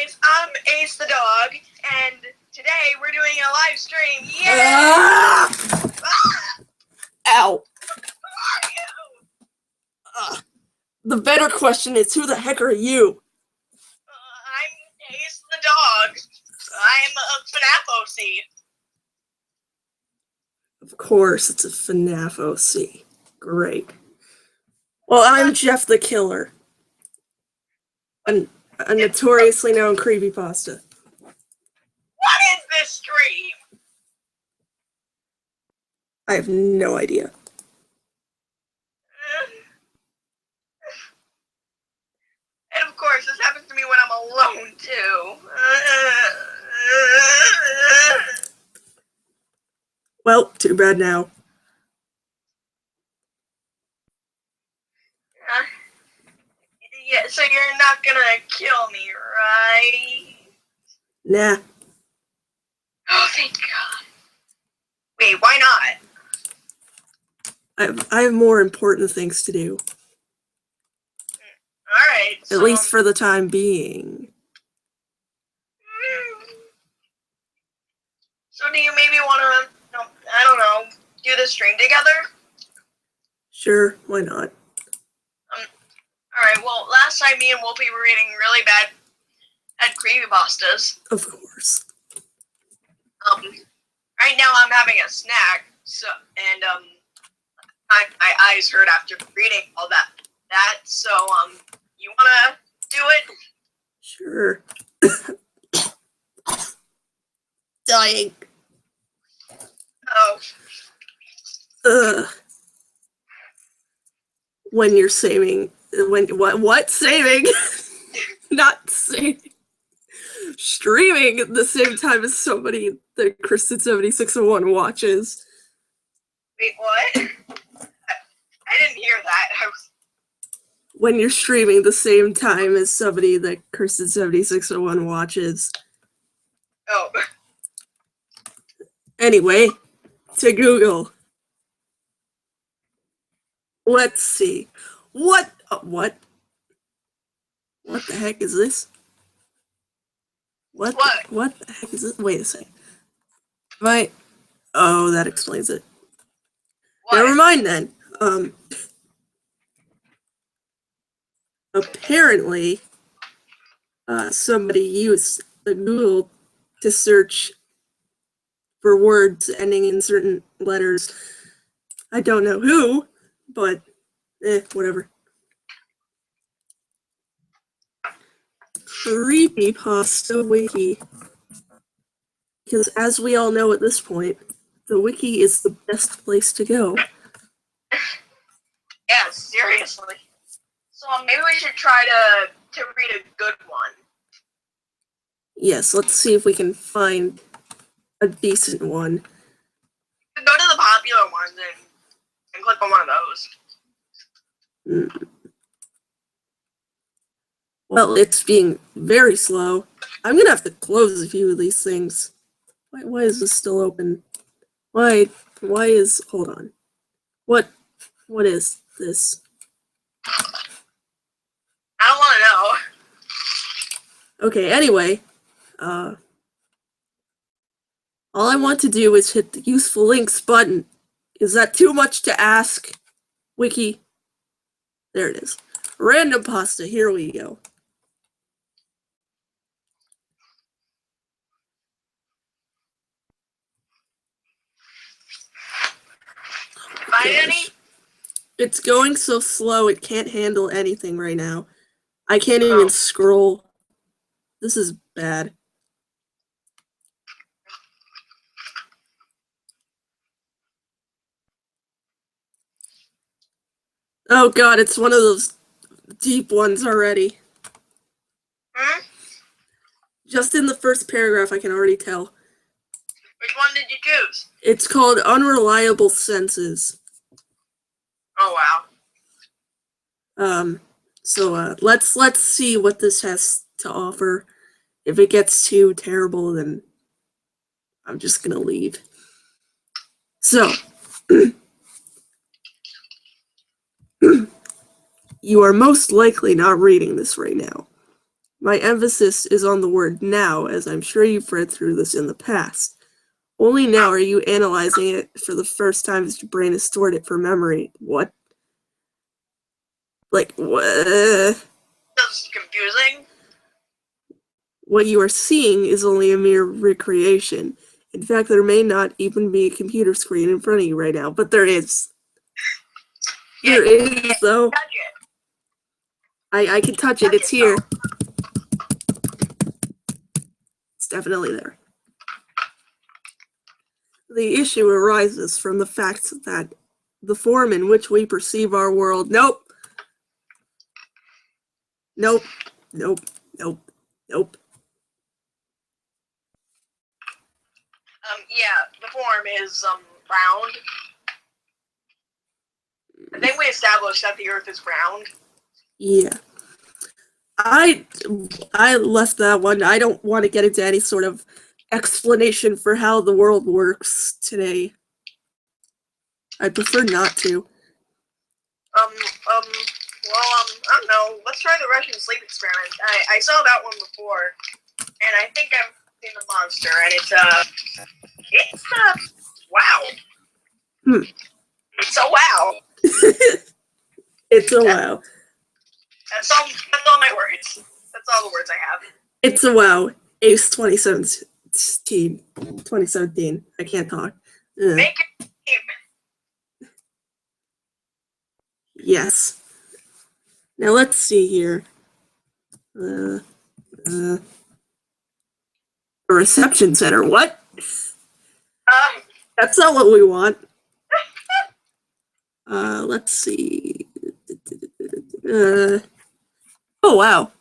guys, I'm Ace the dog, and today we're doing a live stream. Yeah! Ow. Who are you? The better question is, who the heck are you? I'm Ace the dog. I'm a FNAF OC. Of course, it's a FNAF OC. Great. Well, I'm Jeff the Killer. A notoriously known creepypasta. What is this stream? I have no idea. And of course, this happens to me when I'm alone, too. Well, too bad now. Yeah, so you're not gonna kill me, right? Nah. Oh, thank God. Wait, why not? I have more important things to do. Alright, At least for the time being. So do you maybe want to, I don't know, do the stream together? Sure, why not? Alright, well, last time me and Wolfie were reading really bad creepypastas. Of course. Right now I'm having a snack, so, and, my eyes hurt after reading all that, so, you wanna do it? Sure. Dying. Oh. Ugh. When you're saving, what saving? Not saving. Streaming at the same time as somebody that Kristen7601 watches. Wait, what? I didn't hear that. When you're streaming the same time as somebody that Kristen7601 watches. Oh. Anyway, to Google. Let's see. What the heck is this? What the heck is this? Wait a second. Oh, that explains it. What? Never mind then. Apparently, somebody used the Google to search for words ending in certain letters. I don't know who, but whatever. Creepypasta wiki. Because as we all know at this point, the wiki is the best place to go. Yeah, seriously. So maybe we should try to read a good one. Yes, let's see if we can find a decent one. Go to the popular ones and click on one of those. Well, it's being very slow. I'm gonna have to close a few of these things. Why is this still open? Why is, hold on. What is this? I don't want to know. Okay, anyway, all I want to do is hit the useful links button. Is that too much to ask? Wiki. There it is. Random pasta, here we go. Find any? It's going so slow it can't handle anything right now. I can't even scroll. This is bad. Oh god, it's one of those deep ones already. Hmm? Just in the first paragraph I can already tell. Which one did you choose? It's called Unreliable Senses. Oh wow. So let's see what this has to offer. If it gets too terrible, then I'm just gonna leave. So you are most likely not reading this right now. My emphasis is on the word now, as I'm sure you've read through this in the past. Only now are you analyzing it for the first time as your brain has stored it for memory. What? Like, what? That's confusing. What you are seeing is only a mere recreation. In fact, there may not even be a computer screen in front of you right now, but there is. There is, though. Touch it. I can touch it. It's here. It's definitely there. The issue arises from the fact that the form in which we perceive our world. Nope. Nope. Nope. Nope. Nope. Yeah, the form is round. I think we established that the Earth is round. Yeah. I left that one. I don't want to get into any sort of explanation for how the world works today. I prefer not to. I don't know. Let's try the Russian sleep experiment. I saw that one before, and I think I've seen the monster, and it's wow. It's a wow. It's a wow. That's all my words. That's all the words I have. It's a wow. Ace 2017. 2017. I can't talk. Make it team. Yes. Now let's see here. A reception center. What? That's not what we want. Let's see. Oh, wow.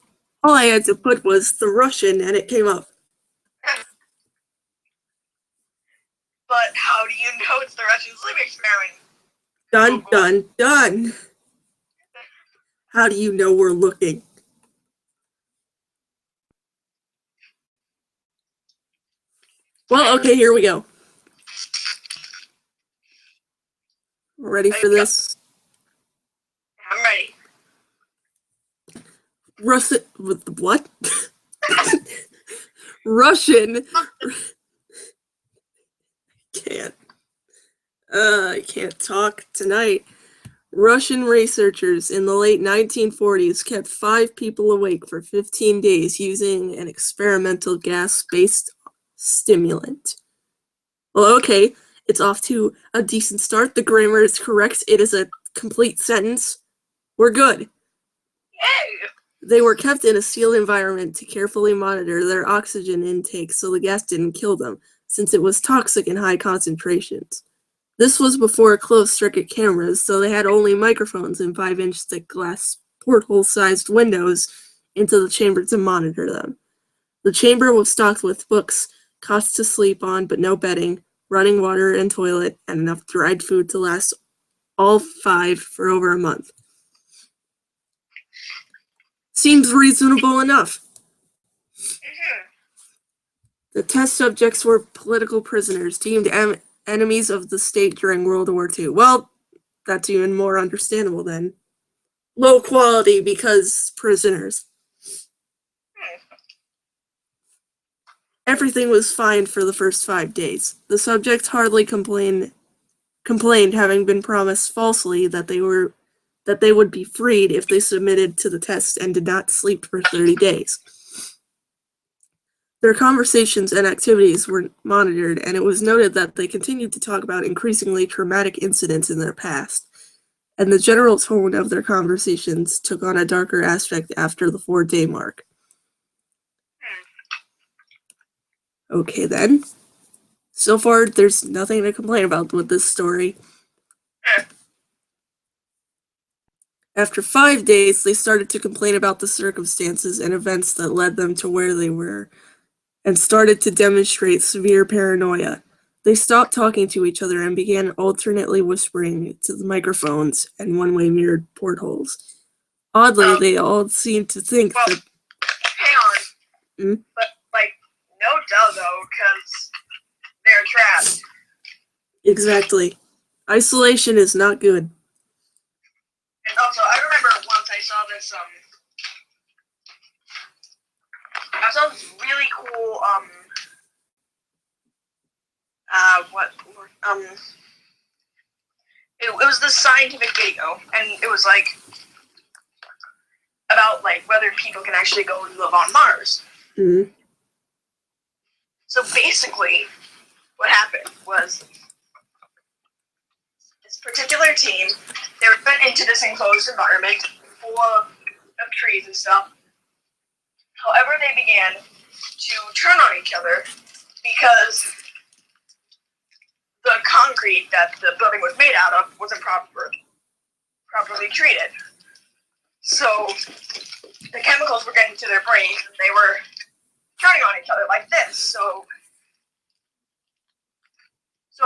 All I had to put was the Russian and it came up. But how do you know it's the Russian sleep experiment? Dun, dun, dun. How do you know we're looking? Well, okay, here we go. Ready for this? I'm ready. Russian. What? Russian. I can't talk tonight. Russian researchers in the late 1940s kept 5 people awake for 15 days using an experimental gas-based stimulant. Well, okay, it's off to a decent start. The grammar is correct. It is a complete sentence. We're good. Yay! They were kept in a sealed environment to carefully monitor their oxygen intake so the gas didn't kill them, since it was toxic in high concentrations. This was before closed-circuit cameras, so they had only microphones and 5-inch thick glass porthole-sized windows into the chamber to monitor them. The chamber was stocked with books, cots to sleep on but no bedding, running water and toilet, and enough dried food to last all 5 for over a month. Seems reasonable enough. The test subjects were political prisoners deemed enemies of the state during World War II. Well, that's even more understandable then. Low quality because prisoners. Everything was fine for the first 5 days. The subjects hardly complained, having been promised falsely that they would be freed if they submitted to the test and did not sleep for 30 days. Their conversations and activities were monitored, and it was noted that they continued to talk about increasingly traumatic incidents in their past, and the general tone of their conversations took on a darker aspect after the 4-day mark. Okay then. So far, there's nothing to complain about with this story. After 5 days, they started to complain about the circumstances and events that led them to where they were, and started to demonstrate severe paranoia. They stopped talking to each other and began alternately whispering to the microphones and one-way mirrored portholes. Oddly, they all seemed to think that... Hang on. But, no duh, though, because they're trapped. Exactly. Isolation is not good. And also, I remember once I saw this, I saw this really cool it was this scientific video, and it was like about like whether people can actually go and live on Mars. Mm-hmm. So basically, what happened was this particular team, they were put into this enclosed environment full of trees and stuff. However, they began to turn on each other because the concrete that the building was made out of wasn't properly treated. So the chemicals were getting to their brains, and they were turning on each other like this. So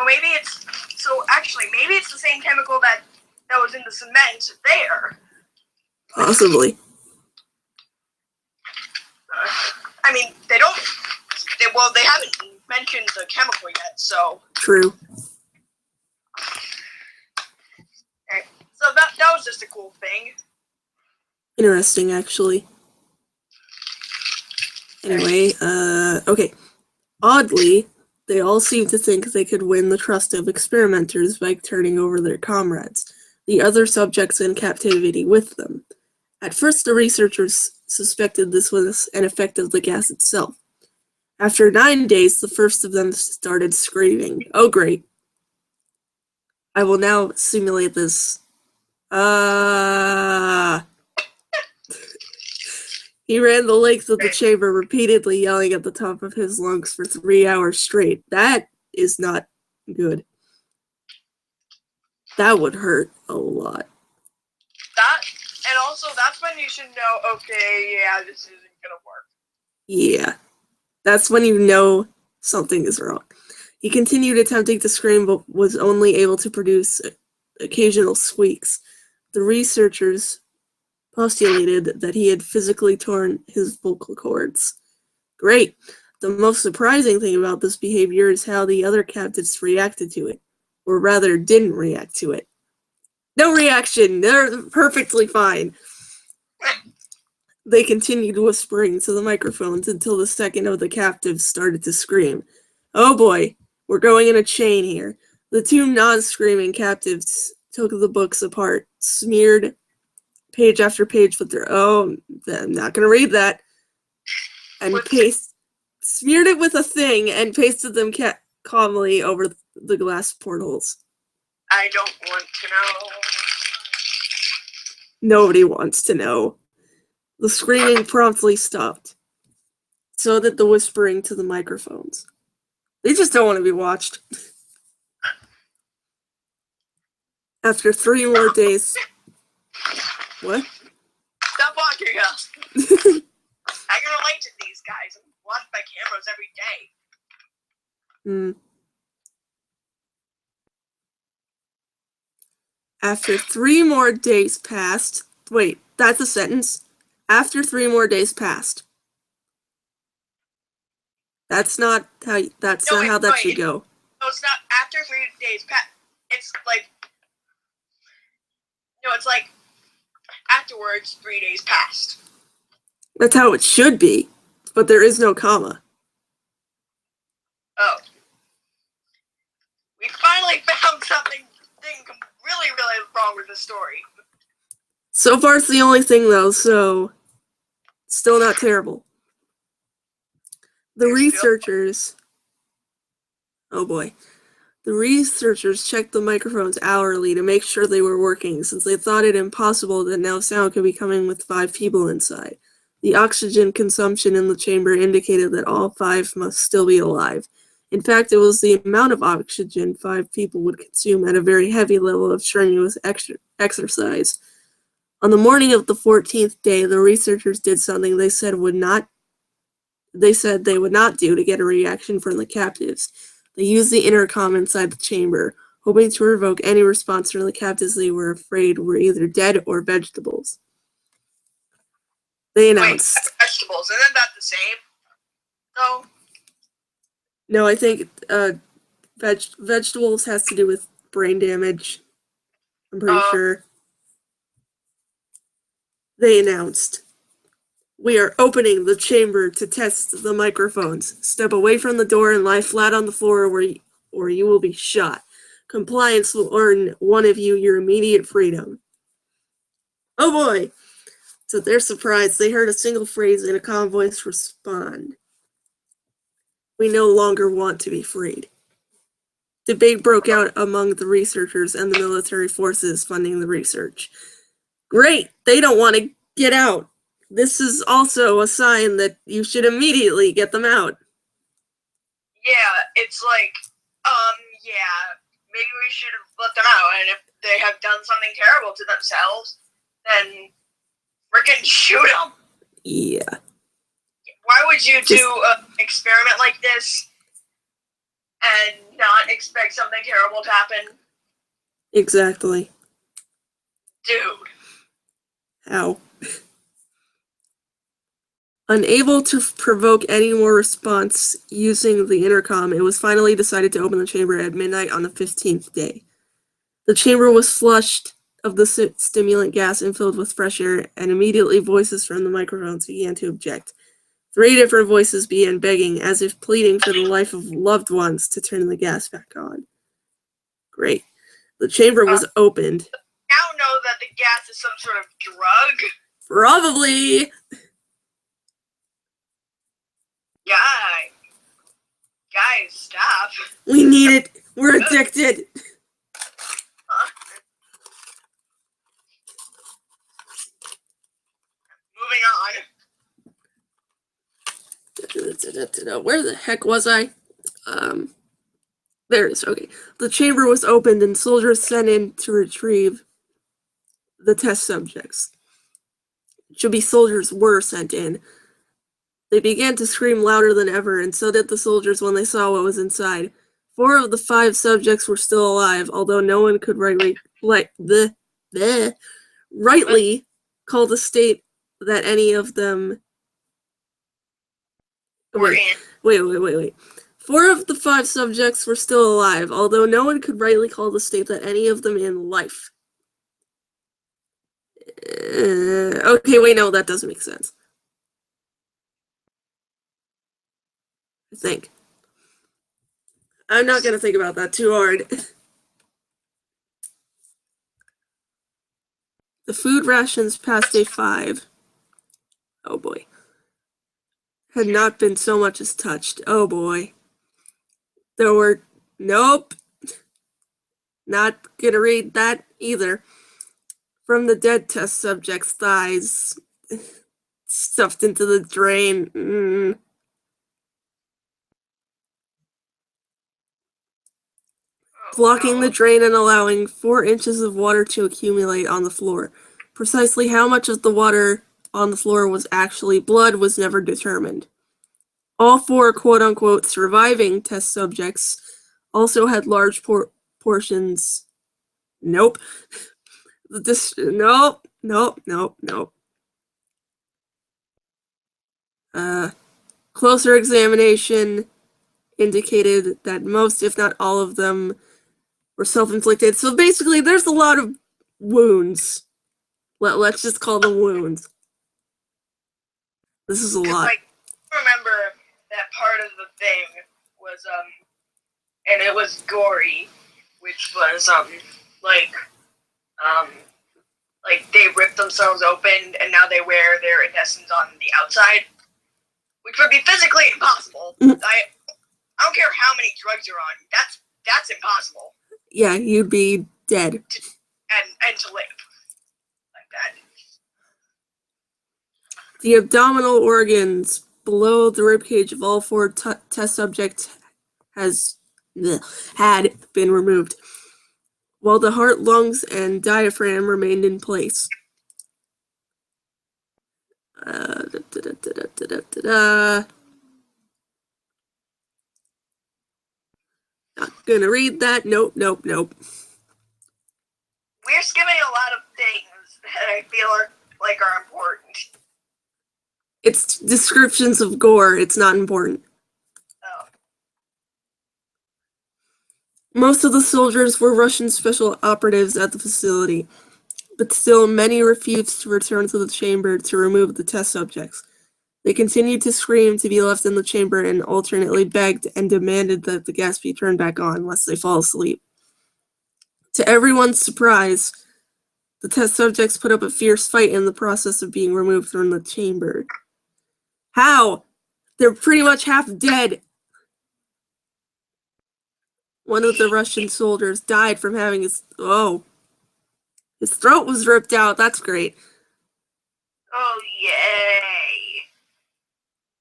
maybe it's the same chemical that was in the cement there. Possibly. I mean, they haven't mentioned the chemical yet, so. True. Okay. So that was just a cool thing. Interesting, actually. Anyway, okay. Oddly, they all seem to think they could win the trust of experimenters by turning over their comrades, the other subjects in captivity, with them. At first, the researchers suspected this was an effect of the gas itself. After 9 days, the first of them started screaming. Oh, great. I will now simulate this. He ran the length of the chamber, repeatedly yelling at the top of his lungs for 3 hours straight. That is not good. That would hurt a lot. That, and also that's when you should know, okay, yeah, this isn't gonna work. Yeah. That's when you know something is wrong. He continued attempting to scream, but was only able to produce occasional squeaks. The researchers postulated that he had physically torn his vocal cords. Great. The most surprising thing about this behavior is how the other captives reacted to it, or rather didn't react to it. No reaction. They're perfectly fine. They continued whispering to the microphones until the second of the captives started to scream. Oh boy, we're going in a chain here. The two non-screaming captives took the books apart, smeared page after page with their own. I'm not going to read that. And smeared it with a thing and pasted them calmly over the glass portholes. I don't want to know. Nobody wants to know. The screaming promptly stopped. So did the whispering to the microphones. They just don't want to be watched. After 3 more days... What? Stop watching us. I can relate to these guys. I'm watching my cameras every day. After 3 more days passed... Wait, that's a sentence. After 3 more days passed. That's not how that should go. No, it's not after 3 days passed. It's like... No, it's like... Afterwards, 3 days passed. That's how it should be. But there is no comma. Oh. We finally found something really, really wrong with the story. So far, it's the only thing, though, so... Still not terrible. The researchers... Oh boy. The researchers checked the microphones hourly to make sure they were working, since they thought it impossible that now sound could be coming with 5 people inside. The oxygen consumption in the chamber indicated that all 5 must still be alive. In fact, it was the amount of oxygen 5 people would consume at a very heavy level of strenuous exercise. On the morning of the 14th day, the researchers did something they said they would not do to get a reaction from the captives. They used the intercom inside the chamber, hoping to provoke any response from the captives they were afraid were either dead or vegetables. They announced... Wait, vegetables, isn't that the same? No. No, I think vegetables has to do with brain damage. I'm pretty sure. They announced, We are opening the chamber to test the microphones. Step away from the door and lie flat on the floor or you will be shot. Compliance will earn one of you your immediate freedom. Oh boy! To their surprise, they heard a single phrase in a calm voice respond. We no longer want to be freed. Debate broke out among the researchers and the military forces funding the research. Great! They don't want to get out. This is also a sign that you should immediately get them out. Yeah, it's like, yeah, maybe we should have let them out, and if they have done something terrible to themselves, then freaking shoot them. Yeah. Why would you do an experiment like this and not expect something terrible to happen? Exactly. Dude. How? Unable to provoke any more response using the intercom, it was finally decided to open the chamber at midnight on the 15th day. The chamber was flushed of the stimulant gas and filled with fresh air, and immediately voices from the microphones began to object. 3 different voices began begging, as if pleading for the life of loved ones, to turn the gas back on. Great. The chamber was opened. Now know that the gas is some sort of drug? Probably! Guys, stop. We need it. We're addicted. Huh? Moving on. Where the heck was I? There it is. Okay. The chamber was opened and soldiers sent in to retrieve the test subjects. Should be soldiers were sent in. They began to scream louder than ever, and so did the soldiers when they saw what was inside. 4 of the 5 subjects were still alive, although no one could rightly call the state that any of them. Wait. 4 of the 5 subjects were still alive, although no one could rightly call the state that any of them in life. Okay, wait, no, that doesn't make sense. I think. I'm not going to think about that too hard. The food rations past day 5. Oh boy. Had not been so much as touched. Oh boy. There were. Nope. Not going to read that either. From the dead test subject's thighs. Stuffed into the drain. Blocking the drain and allowing 4 inches of water to accumulate on the floor. Precisely how much of the water on the floor was actually blood was never determined. All 4 quote-unquote surviving test subjects also had large portions. Nope. Nope. Closer examination indicated that most, if not all of them, were self-inflicted. So basically, there's a lot of wounds. Let's just call them wounds. This is a lot. Like, I remember that part of the thing was, and it was gory, which was, like they ripped themselves open and now they wear their intestines on the outside, which would be physically impossible. I don't care how many drugs you're on, that's impossible. Yeah, you'd be dead. And to live like that. The abdominal organs below the ribcage of all 4 test subjects had been removed, while the heart, lungs, and diaphragm remained in place. Not gonna read that. Nope. We're skipping a lot of things that I feel like are important. It's descriptions of gore. It's not important. Oh. Most of the soldiers were Russian special operatives at the facility, but still many refused to return to the chamber to remove the test subjects. They continued to scream to be left in the chamber and alternately begged and demanded that the gas be turned back on lest they fall asleep. To everyone's surprise, the test subjects put up a fierce fight in the process of being removed from the chamber. How? They're pretty much half dead. One of the Russian soldiers died from having his throat was ripped out. That's great. Oh, yay.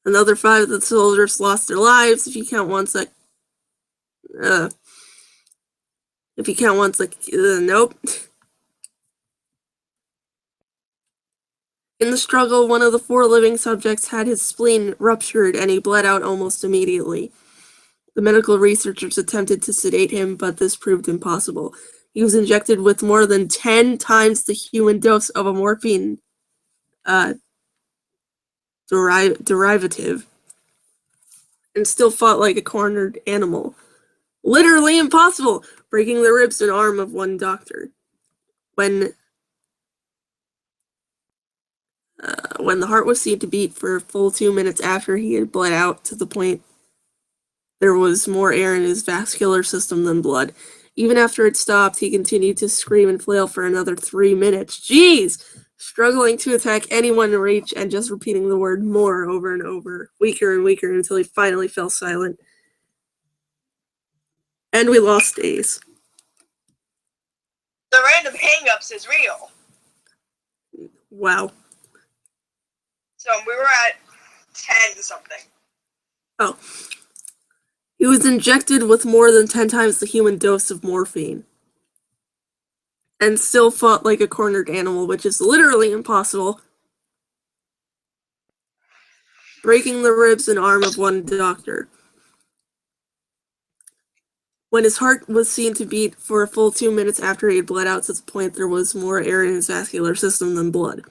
Another 5 of the soldiers lost their lives. If you count one sec. Nope. In the struggle, one of the 4 living subjects had his spleen ruptured and he bled out almost immediately. The medical researchers attempted to sedate him, but this proved impossible. He was injected with more than 10 times the human dose of a morphine derivative and still fought like a cornered animal. Literally impossible, breaking the ribs and arm of one doctor. When the heart was seen to beat for a full 2 minutes after he had bled out to the point there was more air in his vascular system than blood. Even after it stopped, he continued to scream and flail for another 3 minutes. Jeez! Struggling to attack anyone in reach and just repeating the word more over and over, weaker and weaker until he finally fell silent. And we lost days. The random hang-ups is real. Wow. So we were at 10 something. Oh. He was injected with more than 10 times the human dose of morphine. And still fought like a cornered animal, which is literally impossible. Breaking the ribs and arm of one doctor. When his heart was seen to beat for a full 2 minutes after he had bled out to the point there was more air in his vascular system than blood.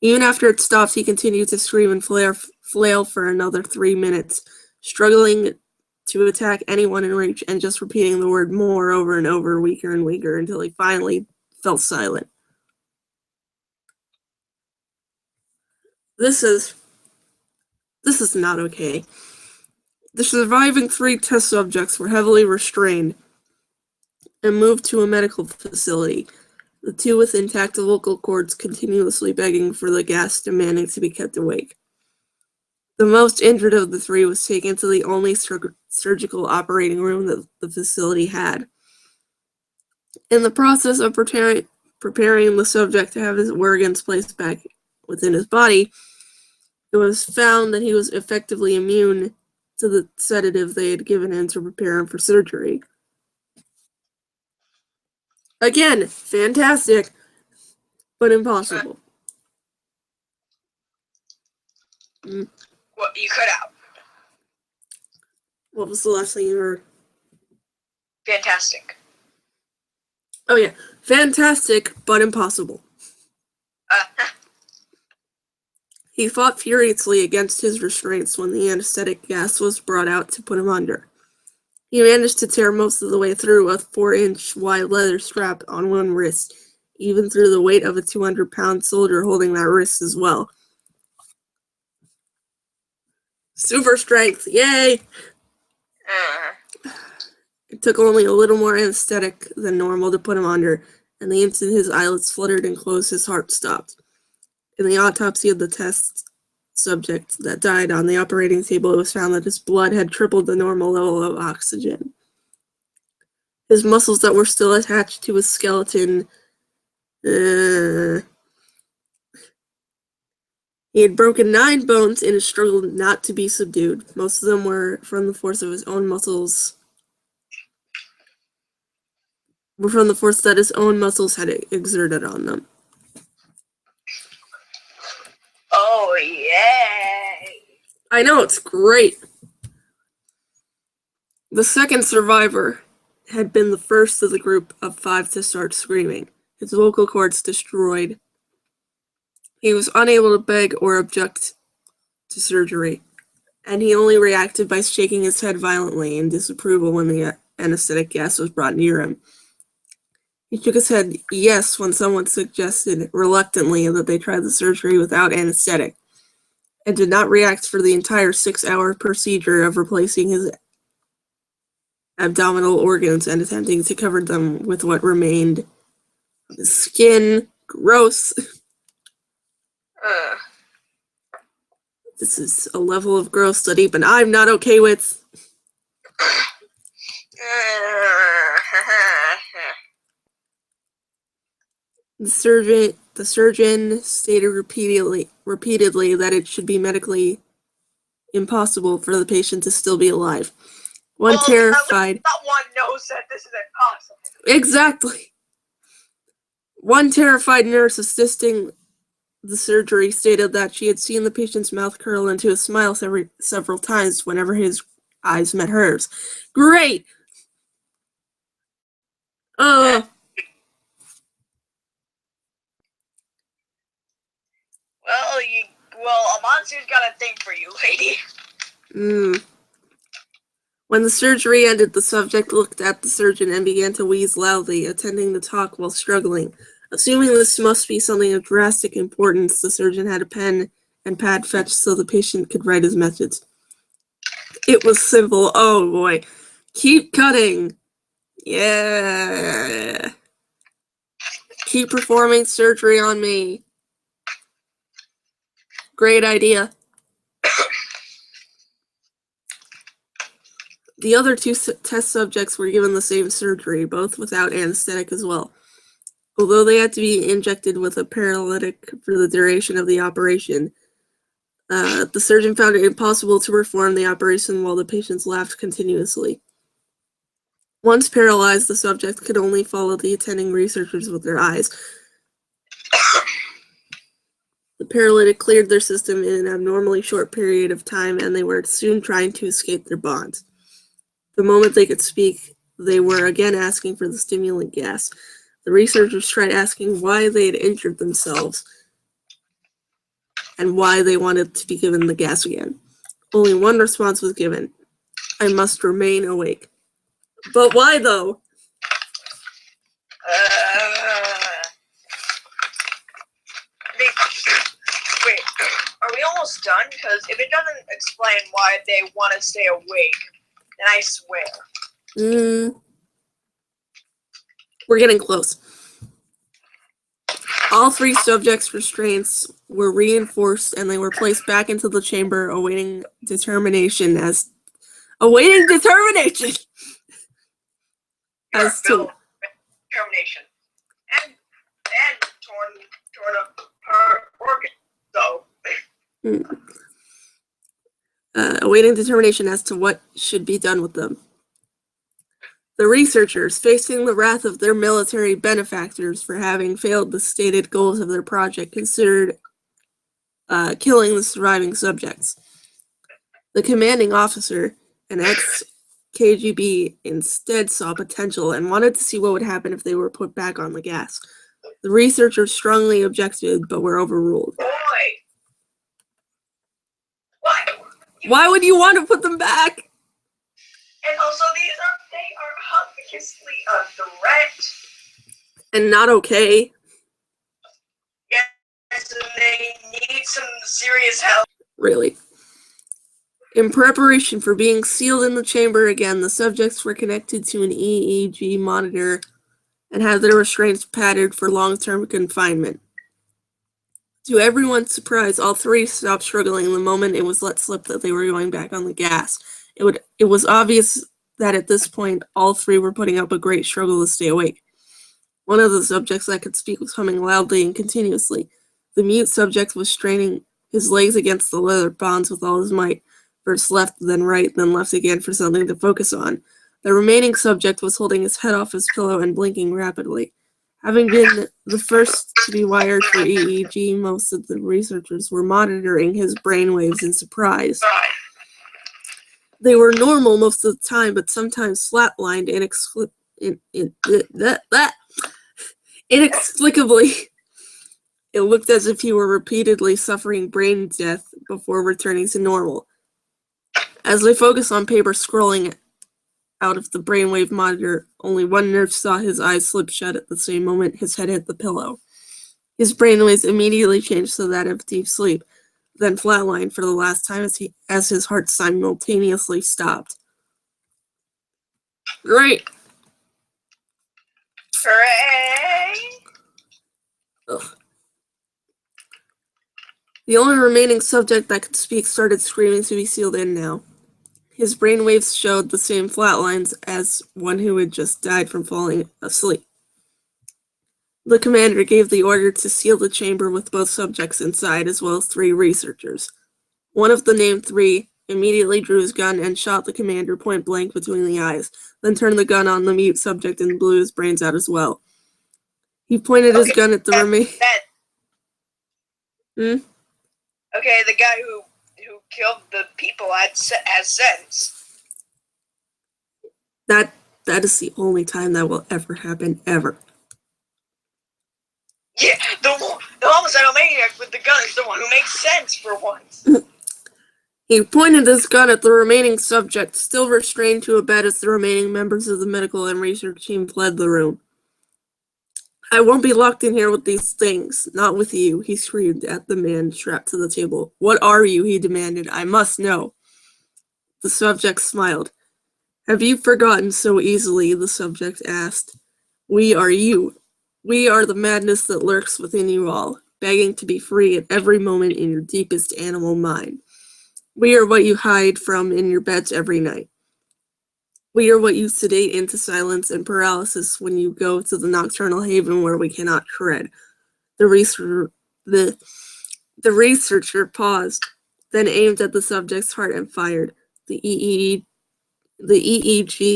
Even after it stopped, he continued to scream and flail for another 3 minutes, struggling to attack anyone in reach and just repeating the word more over and over, weaker and weaker, until he finally fell silent. This is not okay. The surviving 3 test subjects were heavily restrained and moved to a medical facility, the 2 with intact vocal cords continuously begging for the gas, demanding to be kept awake. The most injured of the 3 was taken to the only surgical operating room that the facility had. In the process of preparing the subject to have his organs placed back within his body, it was found that he was effectively immune to the sedative they had given him to prepare him for surgery. Again, fantastic, but impossible. Well, you cut out. What was the last thing you heard? Fantastic. Oh yeah, fantastic, but impossible. He fought furiously against his restraints when the anesthetic gas was brought out to put him under. He managed to tear most of the way through a 4-inch wide leather strap on one wrist, even through the weight of a 200-pound soldier holding that wrist as well. Super strength, yay! It took only a little more anesthetic than normal to put him under, and the instant his eyelids fluttered and closed, his heart stopped. In the autopsy of the test subject that died on the operating table, it was found that his blood had tripled the normal level of oxygen. His muscles that were still attached to his skeleton, he had broken 9 bones in a struggle not to be subdued. Most of them were from the force of his own muscles. Were from the force that his own muscles had exerted on them. Oh, yay! I know, it's great. The second survivor had been the first of the group of 5 to start screaming, his vocal cords destroyed. He was unable to beg or object to surgery, and he only reacted by shaking his head violently in disapproval when the anesthetic gas was brought near him. He shook his head yes when someone suggested reluctantly that they try the surgery without anesthetic, and did not react for the entire 6-hour procedure of replacing his abdominal organs and attempting to cover them with what remained of his skin. Gross. This is a level of gross that even I'm not okay with. The surgeon stated repeatedly that it should be medically impossible for the patient to still be alive. Terrified. Not one knows that this is impossible. Exactly. One terrified nurse assisting the surgery stated that she had seen the patient's mouth curl into a smile several times whenever his eyes met hers. Great! Well, a monster's got a thing for you, lady. When the surgery ended, the subject looked at the surgeon and began to wheeze loudly, attempting to talk while struggling. Assuming this must be something of drastic importance, the surgeon had a pen and pad fetched so the patient could write his message. It was simple. Oh boy. Keep cutting. Yeah. Keep performing surgery on me. Great idea. The other two test subjects were given the same surgery, both without anesthetic as well. Although they had to be injected with a paralytic for the duration of the operation, the surgeon found it impossible to perform the operation while the patients laughed continuously. Once paralyzed, the subject could only follow the attending researchers with their eyes. The paralytic cleared their system in an abnormally short period of time, and they were soon trying to escape their bonds. The moment they could speak, they were again asking for the stimulant gas. The researchers tried asking why they had injured themselves and why they wanted to be given the gas again. Only one response was given: I must remain awake. But why, though? Wait, are we almost done? Because if it doesn't explain why they want to stay awake, then I swear. We're getting close. All three subjects' restraints were reinforced and they were placed back into the chamber awaiting determination as to determination. And torn apart organ, so awaiting determination as to what should be done with them. The researchers, facing the wrath of their military benefactors for having failed the stated goals of their project, considered killing the surviving subjects. The commanding officer, an ex-KGB, instead saw potential and wanted to see what would happen if they were put back on the gas. The researchers strongly objected, but were overruled. Why would you want to put them back? And also, they are obviously a threat. And not okay. Yes, and they need some serious help. Really. In preparation for being sealed in the chamber again, the subjects were connected to an EEG monitor and had their restraints padded for long-term confinement. To everyone's surprise, all three stopped struggling the moment it was let slip that they were going back on the gas. It was obvious that at this point, all three were putting up a great struggle to stay awake. One of the subjects that could speak was humming loudly and continuously. The mute subject was straining his legs against the leather bonds with all his might, first left, then right, then left again for something to focus on. The remaining subject was holding his head off his pillow and blinking rapidly. Having been the first to be wired for EEG, most of the researchers were monitoring his brainwaves in surprise. They were normal most of the time, but sometimes flatlined inexplicably. It looked as if he were repeatedly suffering brain death before returning to normal. As they focused on paper scrolling out of the brainwave monitor, only one nurse saw his eyes slip shut at the same moment his head hit the pillow. His brainwaves immediately changed to that of deep sleep. then flatlined for the last time as his heart simultaneously stopped. Great! Hooray! Ugh. The only remaining subject that could speak started screaming to be sealed in now. His brainwaves showed the same flat lines as one who had just died from falling asleep. The commander gave the order to seal the chamber with both subjects inside as well as 3 researchers. One of the named 3 immediately drew his gun and shot the commander point blank between the eyes, then turned the gun on the mute subject and blew his brains out as well. He pointed his gun at the remaining... Okay, the guy who killed the people has sense. That is the only time that will ever happen, ever. Yeah, the homicidal maniac with the gun is the one who makes sense for once. He pointed his gun at the remaining subject, still restrained to a bed as the remaining members of the medical and research team fled the room. I won't be locked in here with these things. Not with you, he screamed at the man strapped to the table. What are you? He demanded. I must know. The subject smiled. Have you forgotten so easily? The subject asked. We are you. We are the madness that lurks within you all, begging to be free at every moment in your deepest animal mind. We are what you hide from in your beds every night. We are what you sedate into silence and paralysis when you go to the nocturnal haven where we cannot tread. The researcher paused, then aimed at the subject's heart and fired. The EEG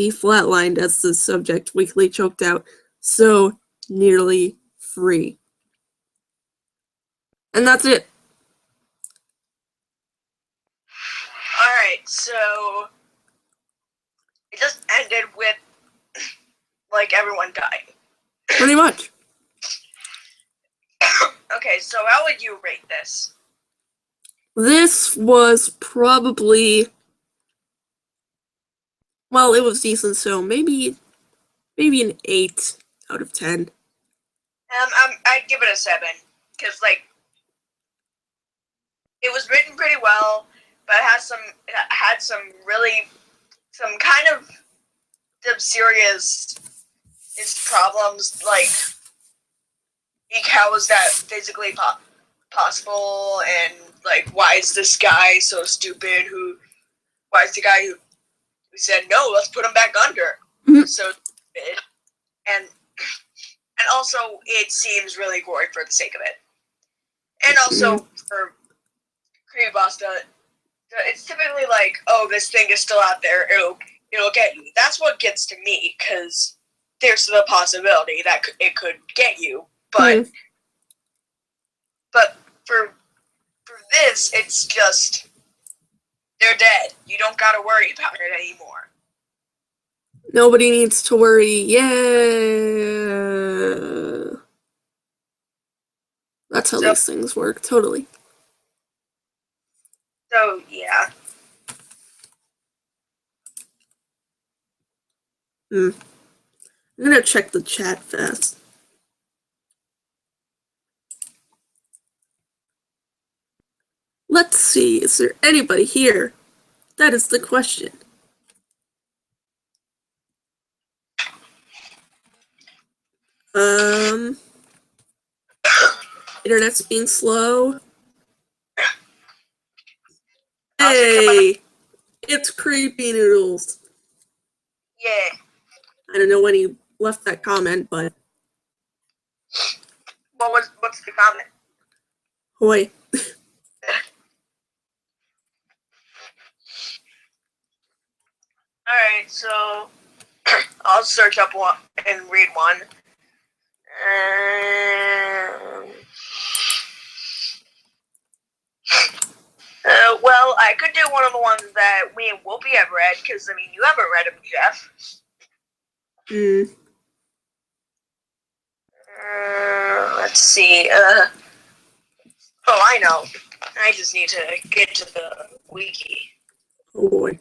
flatlined as the subject weakly choked out, so nearly free. And that's it. Alright, so it just ended with, like, everyone dying. Pretty much. Okay, so how would you rate this? This was probably... Well, it was decent, so maybe an 8 out of 10. I'd give it a 7, because, like, it was written pretty well, but it had some kind of serious problems, like how is that physically possible, and like why is this guy so stupid? Why is the guy who said no, let's put him back under, so stupid, and also it seems really gory for the sake of it, and also for creepypasta. It's typically like, oh, this thing is still out there, it'll get you. That's what gets to me, because there's the possibility that it could get you, but for this, it's just, they're dead. You don't gotta worry about it anymore. Nobody needs to worry. Yeah. That's how these things work, totally. So, yeah. I'm gonna check the chat fast. Let's see, is there anybody here? That is the question. Internet's being slow. Hey, it's Creepy Noodles. Yeah. I don't know when he left that comment, but... What's the comment? Hoy. Alright, so I'll search up one and read one. Well, I could do one of the ones that me and Whoopi have read, because, I mean, you haven't read them, Jeff. Let's see. Oh, I know. I just need to get to the wiki. Oh boy.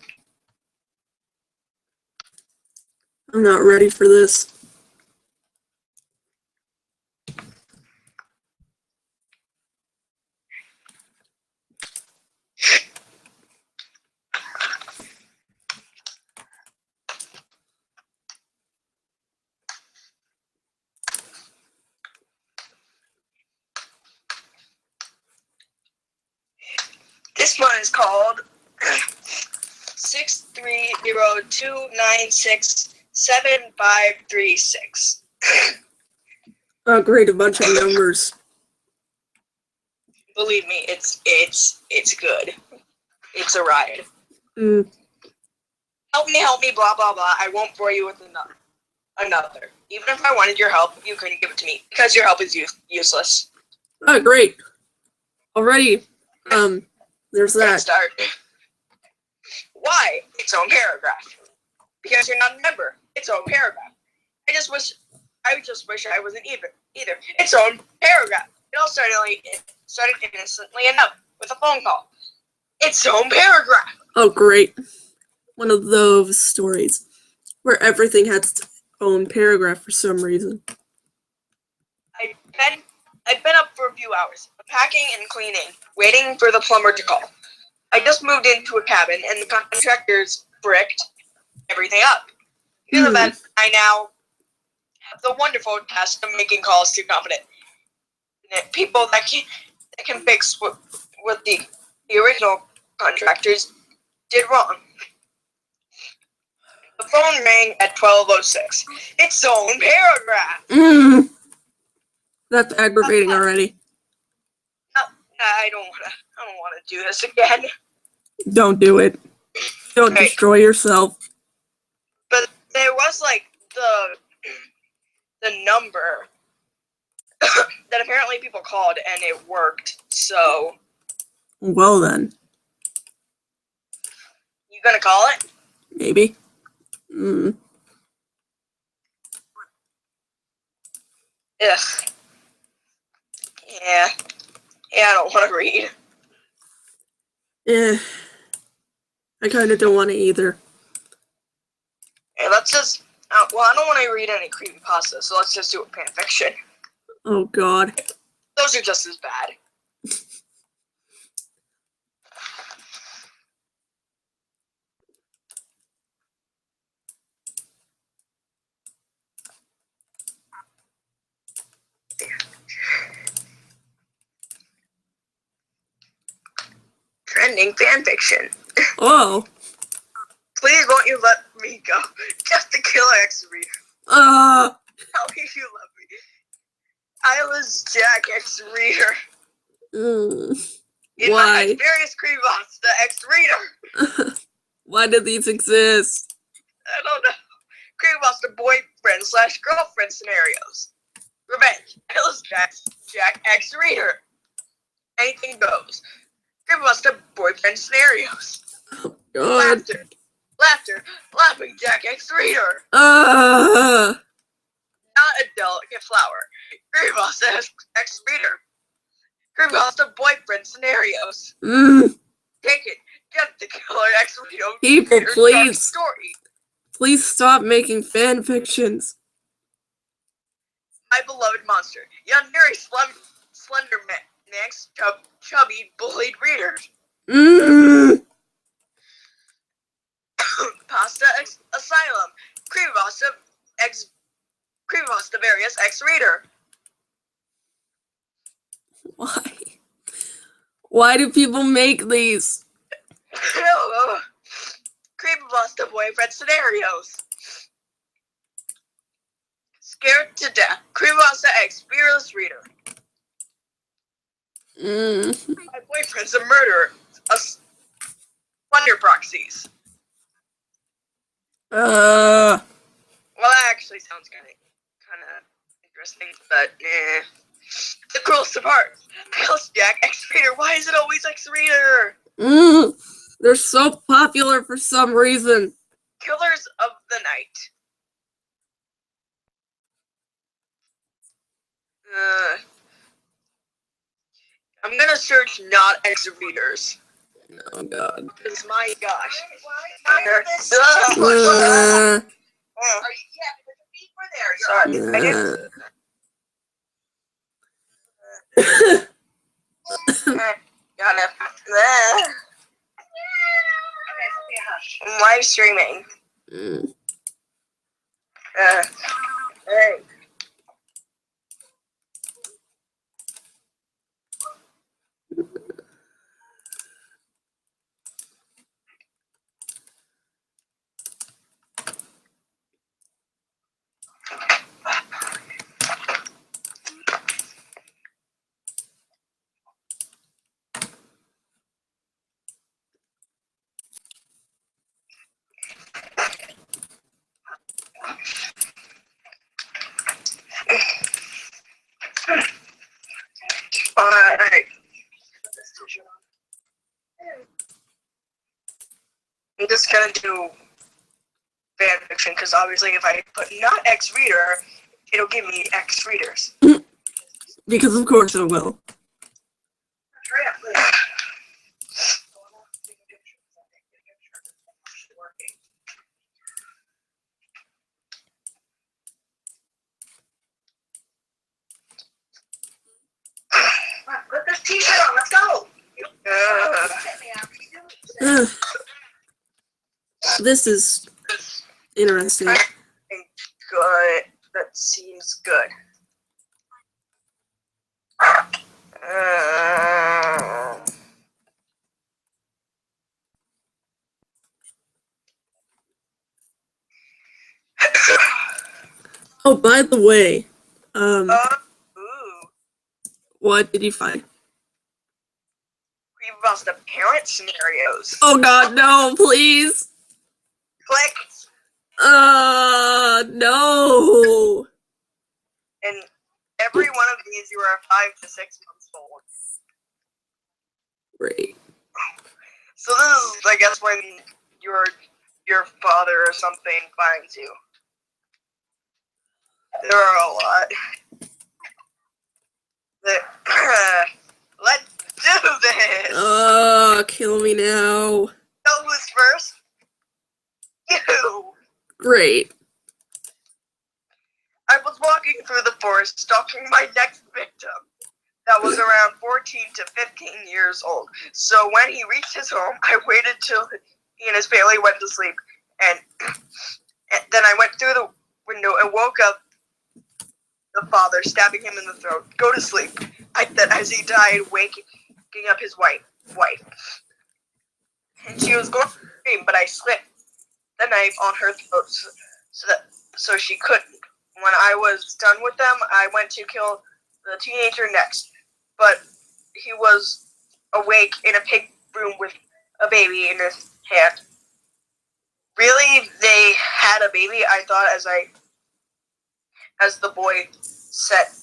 I'm not ready for this. This one is called 630296756. Oh, great, a bunch of numbers. Believe me, it's good. It's a ride. Mm. Help me, blah blah blah. I won't bore you with another. Even if I wanted your help, you couldn't give it to me because your help is useless. Oh, great. Already, there's Can't that. start. Why? Its own paragraph. Because you're not a member. Its own paragraph. I just wish I wasn't either. Its own paragraph. It all started innocently enough with a phone call. Its own paragraph. Oh, great. One of those stories where everything had its own paragraph for some reason. I've been up for a few hours, packing and cleaning, waiting for the plumber to call. I just moved into a cabin and the contractors bricked everything up. In the event, I now have the wonderful task of making calls to competent people that can fix what the original contractors did wrong. The phone rang at 12:06. Its own paragraph. That's aggravating already. I don't wanna do this again. Don't do it. Don't destroy yourself. But there was like the number that apparently people called and it worked. So Well then, you gonna call it? maybe. Ugh. Yeah. I don't want to read. I kind of don't want to either. Hey, let's just. Well, I don't want to read any creepypasta, so let's just do a fanfiction. Oh God. Those are just as bad. Trending fanfiction. Oh. Please won't you let me go? Just to kill X reader. Uh. How can you love me? I was Jack X reader. In Why? my experience creepypasta X reader. Why do these exist? I don't know. Creepypasta boyfriend/girlfriend scenarios. Revenge. I was Jack X reader. Anything goes. Creepypasta boyfriend scenarios. Oh God. Laughing Jack X reader. Uh. Not a delicate flower. Creepypasta X reader. Creepypasta boyfriend scenarios. Take it. Get the killer X reader. People, please. Story. Please stop making fan fictions. My beloved monster. Young, very slender next chubby bullied readers. Pasta Asylum. Creepypasta various X reader. Why? Why do people make these? Creepypasta boyfriend scenarios. Scared to death. Creepypasta X fearless reader. My boyfriend's a murderer. Wonder proxies. Well, that actually sounds kind of interesting, but the cruelest part. Hell's Jack X reader. Why is it always X reader? They're so popular for some reason. Killers of the night. I'm gonna search not X readers. Oh God. Because my gosh. Why are this? Sorry. Got it. I'm live streaming. Hey. I'm just gonna do fan fiction because obviously if I put not X reader, it'll give me X readers. Because of course it will. Put this t-shirt on, let's go! Ugh. This is interesting. Good. That seems good. Oh, by the way, Ooh. what did you find? We've lost the parent scenarios. Oh God, no! Please. Click. No. And every one of these, you are 5 to 6 months old. Great. So this is, I guess, when your father or something finds you. There are a lot. Let's do this! Oh, kill me now. Know who's first? You! Great. I was walking through the forest, stalking my next victim. That was around 14 to 15 years old. So when he reached his home, I waited till he and his family went to sleep. And then I went through the window and woke up the father, stabbing him in the throat. Go to sleep. Then as he died, waking up his wife. And she was going to scream, but I slipped the knife on her throat so she couldn't. When I was done with them, I went to kill the teenager next. But he was awake in a pig room with a baby in his hand. Really, they had a baby? I thought as the boy set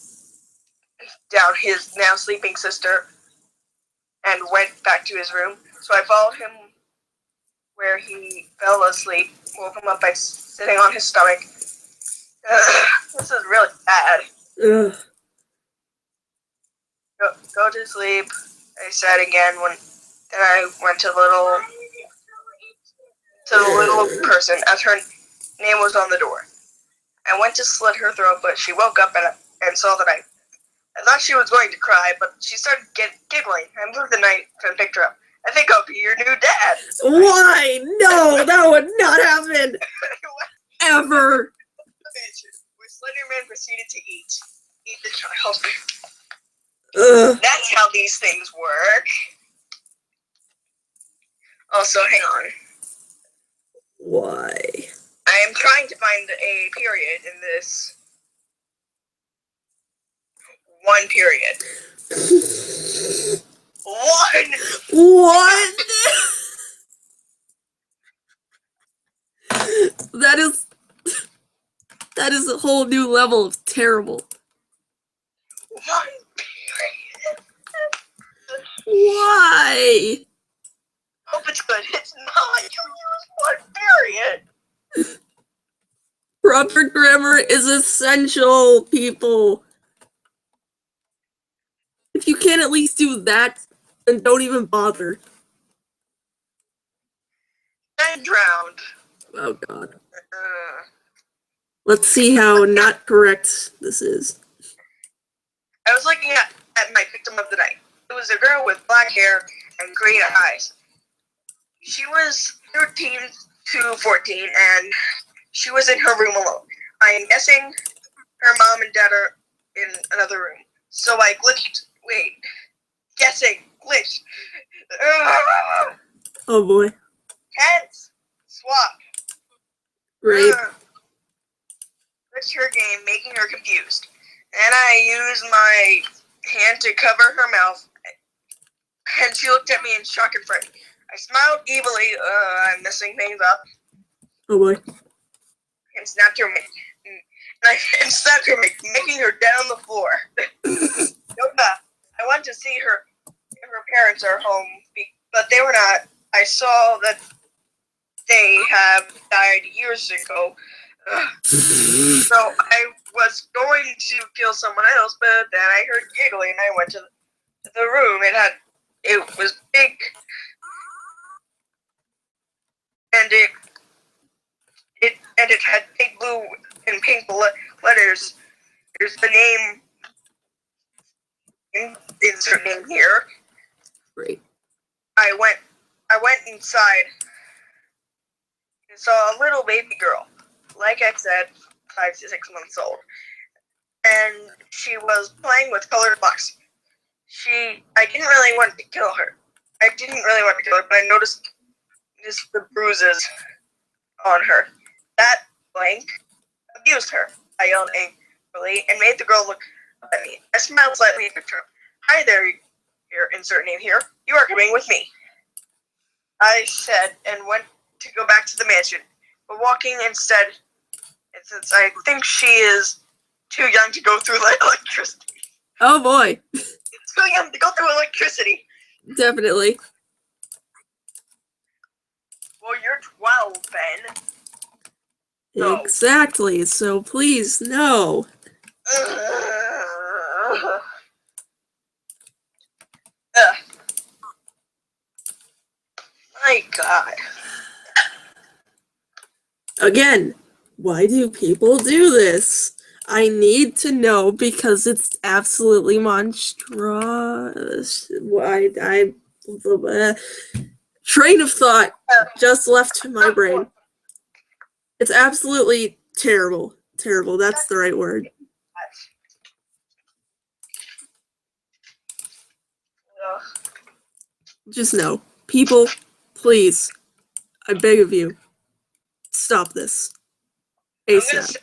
down his now sleeping sister and went back to his room. So I followed him where he fell asleep, woke him up by sitting on his stomach. This is really bad. Ugh. Go to sleep, I said again. Then I went to the little person as her name was on the door. I went to slit her throat, but she woke up and saw the knife. I thought she was going to cry, but she started giggling. I moved the knife and picked her up. I think I'll be your new dad. Why? No, that would not happen. Ever. Slenderman proceeded to eat the child. Ugh. That's how these things work. Also, hang on. Why? I am trying to find a period in this. One period. One! What? That is a whole new level of terrible. One period. Why? Hope it's good. It's not. You use one period. Proper grammar is essential, people. If you can't at least do that, then don't even bother. And drowned. Oh God. Let's see how not correct this is. I was looking at my victim of the night. It was a girl with black hair and green eyes. She was 13 to 14, and she was in her room alone. I am guessing her mom and dad are in another room. So I glitched. Wait. Guessing. Glitched. Oh boy. Heads. Swap. Great. Glitched her game, making her confused. And I used my hand to cover her mouth, and she looked at me in shock and fright. I smiled evilly. I'm messing things up. Oh boy. And snapped her, making her dead on the floor. I went to see her parents are home, but they were not. I saw that they have died years ago. So I was going to kill someone else, but then I heard giggling and I went to the room. It was big, and it had big blue and pink letters. There's the name, insert name here. Great. I went inside and saw a little baby girl, like I said, 5 to 6 months old, and she was playing with colored blocks. I didn't really want to kill her. But I noticed just the bruises on her. That blank abused her. I yelled angrily and made the girl look up at me. I smiled slightly and returned. Hi there, your insert name here. You are coming with me, I said, and went to go back to the mansion. But walking instead, and since I think she is too young to go through electricity. Oh boy. Too young to go through electricity. Definitely. Well, you're 12, Ben. No. Exactly. So please, no. My God. Again, Why do people do this? I need to know because it's absolutely monstrous. Train of thought just left my brain. It's absolutely terrible. Terrible. That's the right word. Just know, people, please, I beg of you, stop this. ASAP.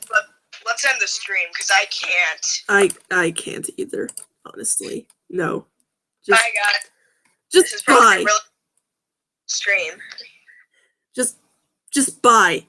Let's end the stream because I can't. I can't either, honestly. No. Just, Bye, guys. Just This is probably bye. a really stream. Just bye.